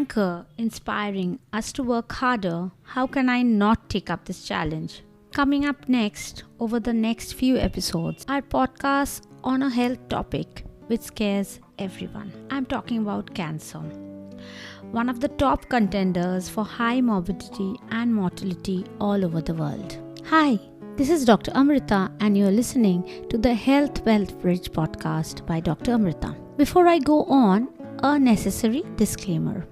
anchor inspiring us to work harder, how can I not take up this challenge? Coming up next, over the next few episodes, our podcast on a health topic which scares everyone. I'm talking about cancer, one of the top contenders for high morbidity and mortality all over the world. Hi, this is Dr. Amrita and you're listening to the Health Wealth Bridge podcast by Dr. Amrita. Before I go on, a necessary disclaimer.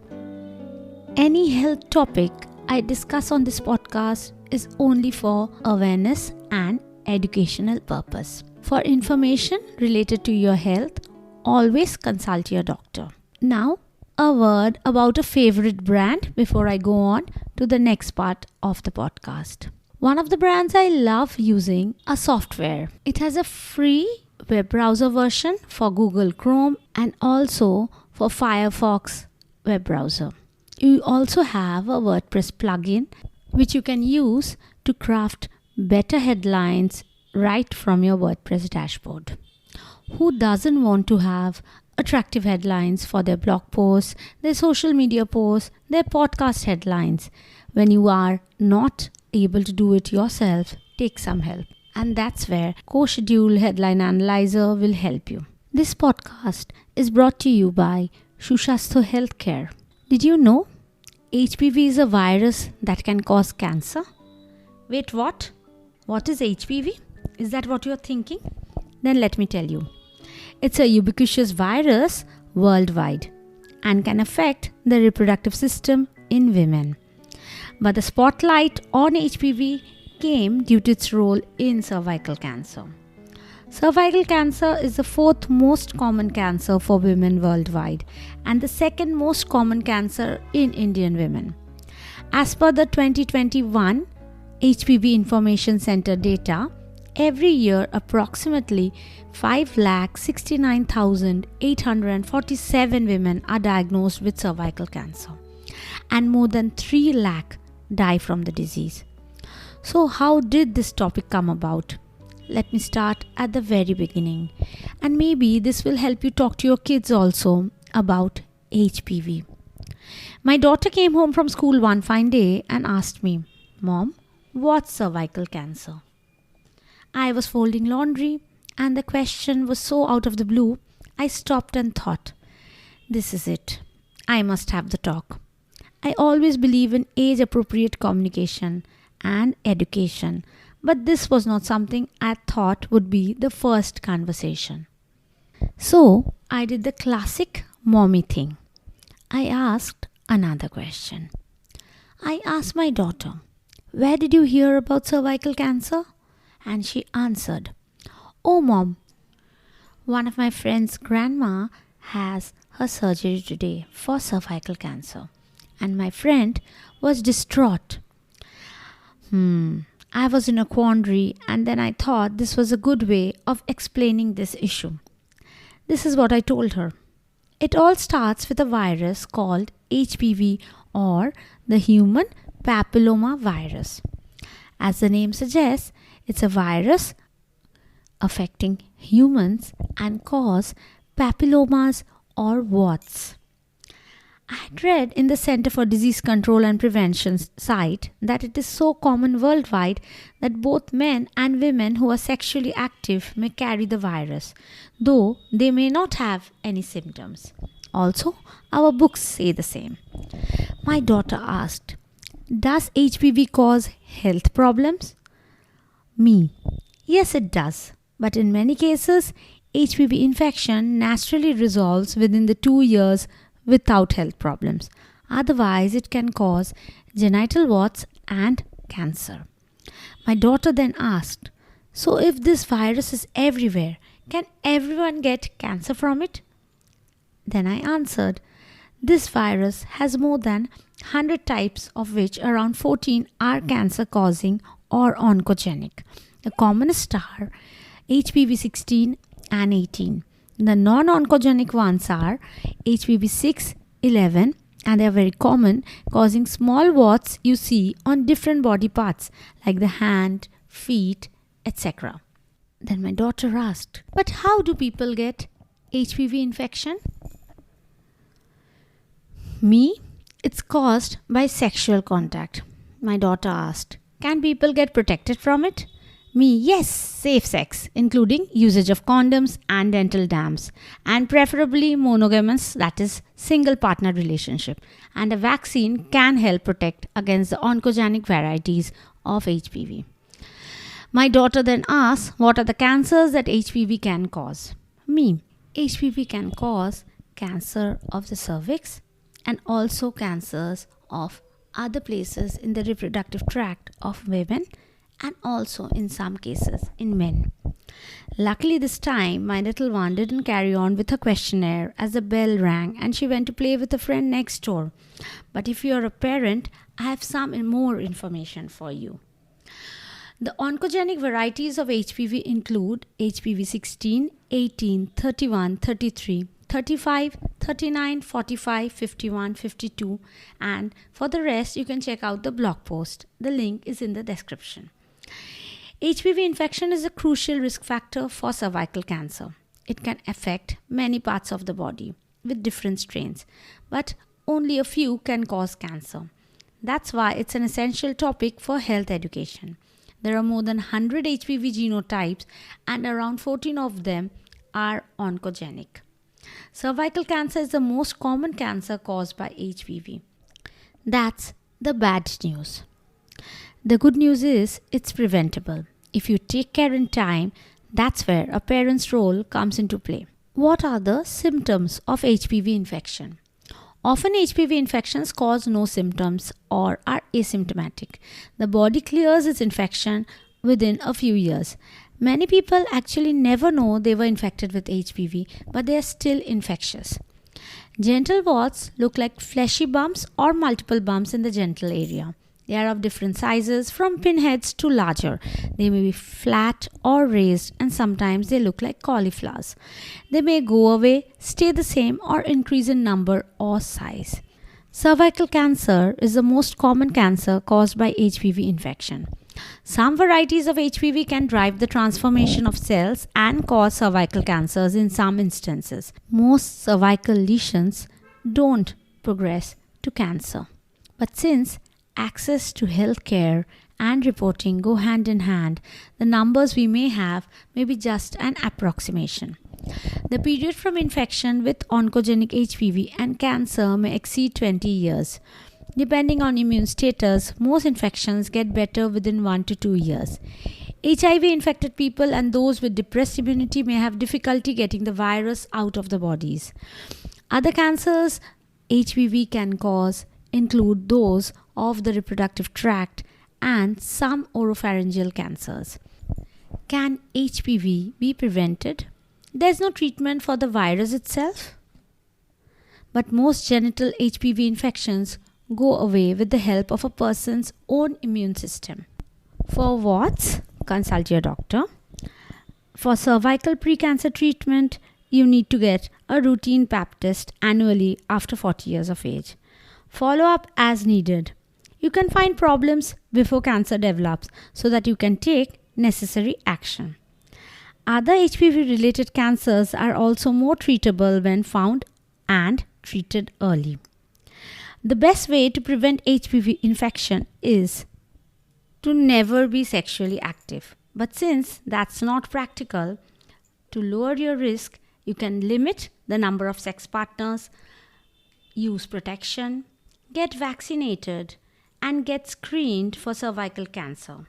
Any health topic I discuss on this podcast is only for awareness and educational purpose. For information related to your health, always consult your doctor. Now, a word about a favorite brand before I go on to the next part of the podcast. One of the brands I love using are software. It has a free web browser version for Google Chrome and also for Firefox web browser. You also have a WordPress plugin which you can use to craft better headlines right from your WordPress dashboard. Who doesn't want to have attractive headlines for their blog posts, their social media posts, their podcast headlines? When you are not able to do it yourself, take some help. And that's where Co-Schedule Headline Analyzer will help you. This podcast is brought to you by Shushastho Healthcare. Did you know HPV is a virus that can cause cancer? Wait, what? What is HPV? Is that what you're thinking? Then let me tell you. It's a ubiquitous virus worldwide and can affect the reproductive system in women. But the spotlight on HPV came due to its role in cervical cancer. Cervical cancer is the fourth most common cancer for women worldwide and the second most common cancer in Indian women. As per the 2021 HPV Information Center data, every year approximately 5,69,847 women are diagnosed with cervical cancer and more than 3 lakh die from the disease. So how did this topic come about? Let me start at the very beginning, and maybe this will help you talk to your kids also about HPV. My daughter came home from school one fine day and asked me, "Mom, what's cervical cancer?" I was folding laundry and the question was so out of the blue, I stopped and thought, this is it. I must have the talk. I always believe in age-appropriate communication and education, but this was not something I thought would be the first conversation. So I did the classic mommy thing. I asked another question. I asked my daughter, "Where did you hear about cervical cancer?" And she answered, "Oh mom, one of my friend's grandma has her surgery today for cervical cancer." And my friend was distraught. I was in a quandary and then I thought this was a good way of explaining this issue. This is what I told her. It all starts with a virus called HPV or the Human Papillomavirus. As the name suggests, it's a virus affecting humans and cause papillomas or warts. I had read in the Center for Disease Control and Prevention site that it is so common worldwide that both men and women who are sexually active may carry the virus, though they may not have any symptoms. Also, our books say the same. My daughter asked, "Does HPV cause health problems?" Me, yes it does, but in many cases, HPV infection naturally resolves within the 2 years without health problems. Otherwise, it can cause genital warts and cancer. My daughter then asked, "So if this virus is everywhere, can everyone get cancer from it?" Then I answered, "This virus has more than 100 types, of which around 14 are cancer-causing or oncogenic. The commonest are HPV 16 and 18. The non-oncogenic ones are HPV 6, 11, and they are very common, causing small warts you see on different body parts like the hand, feet, etc." Then my daughter asked, "But how do people get HPV infection?" Me, It's caused by sexual contact. My daughter asked, can people get protected from it? Me, yes, safe sex, including usage of condoms and dental dams, and preferably monogamous, that is, single partner relationship. And a vaccine can help protect against the oncogenic varieties of HPV. My daughter then asked, what are the cancers that HPV can cause? Me, HPV can cause cancer of the cervix and also cancers of other places in the reproductive tract of women and also in some cases in men. Luckily this time my little one didn't carry on with her questionnaire as the bell rang and she went to play with a friend next door. But if you're a parent, I have some more information for you. The oncogenic varieties of HPV include HPV 16, 18, 31, 33, 35, 39, 45, 51, 52, and for the rest you can check out the blog post. The link is in the description. HPV infection is a crucial risk factor for cervical cancer. It can affect many parts of the body with different strains, but only a few can cause cancer. That's why it's an essential topic for health education. There are more than 100 HPV genotypes and around 14 of them are oncogenic. Cervical cancer is the most common cancer caused by HPV. That's the bad news. The good news is it's preventable. If you take care in time, that's where a parent's role comes into play. What are the symptoms of HPV infection? Often HPV infections cause no symptoms or are asymptomatic. The body clears its infection within a few years. Many people actually never know they were infected with HPV, but they are still infectious. Genital warts look like fleshy bumps or multiple bumps in the genital area. They are of different sizes, from pinheads to larger. They may be flat or raised, and sometimes they look like cauliflowers. They may go away, stay the same, or increase in number or size. Cervical cancer is the most common cancer caused by HPV infection. Some varieties of HPV can drive the transformation of cells and cause cervical cancers in some instances. Most cervical lesions don't progress to cancer. But since access to health care and reporting go hand in hand, the numbers we may have may be just an approximation. The period from infection with oncogenic HPV and cancer may exceed 20 years. Depending on immune status, most infections get better within 1 to 2 years. HIV-infected people and those with depressed immunity may have difficulty getting the virus out of the bodies. Other cancers HPV can cause include those of the reproductive tract and some oropharyngeal cancers. Can HPV be prevented? There's no treatment for the virus itself, but most genital HPV infections go away with the help of a person's own immune system. For warts, consult your doctor. For cervical precancer treatment, you need to get a routine pap test annually after 40 years of age. Follow up as needed. You can find problems before cancer develops so that you can take necessary action. Other HPV-related cancers are also more treatable when found and treated early. The best way to prevent HPV infection is to never be sexually active. But since that's not practical, to lower your risk, you can limit the number of sex partners, use protection, get vaccinated, and get screened for cervical cancer.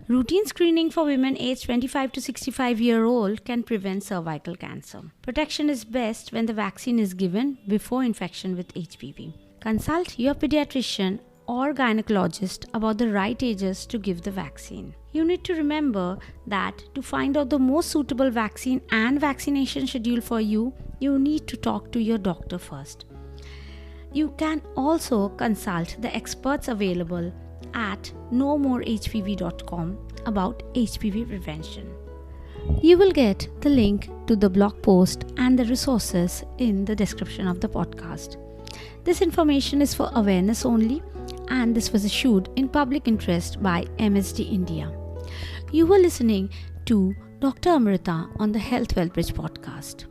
Routine screening for women aged 25 to 65-year-old can prevent cervical cancer. Protection is best when the vaccine is given before infection with HPV. Consult your pediatrician or gynecologist about the right ages to give the vaccine. You need to remember that to find out the most suitable vaccine and vaccination schedule for you, you need to talk to your doctor first. You can also consult the experts available at knowmorehpv.com about HPV prevention. You will get the link to the blog post and the resources in the description of the podcast. This information is for awareness only, and this was issued in public interest by MSD India. You were listening to Dr. Amrita on the Health Wellbridge podcast.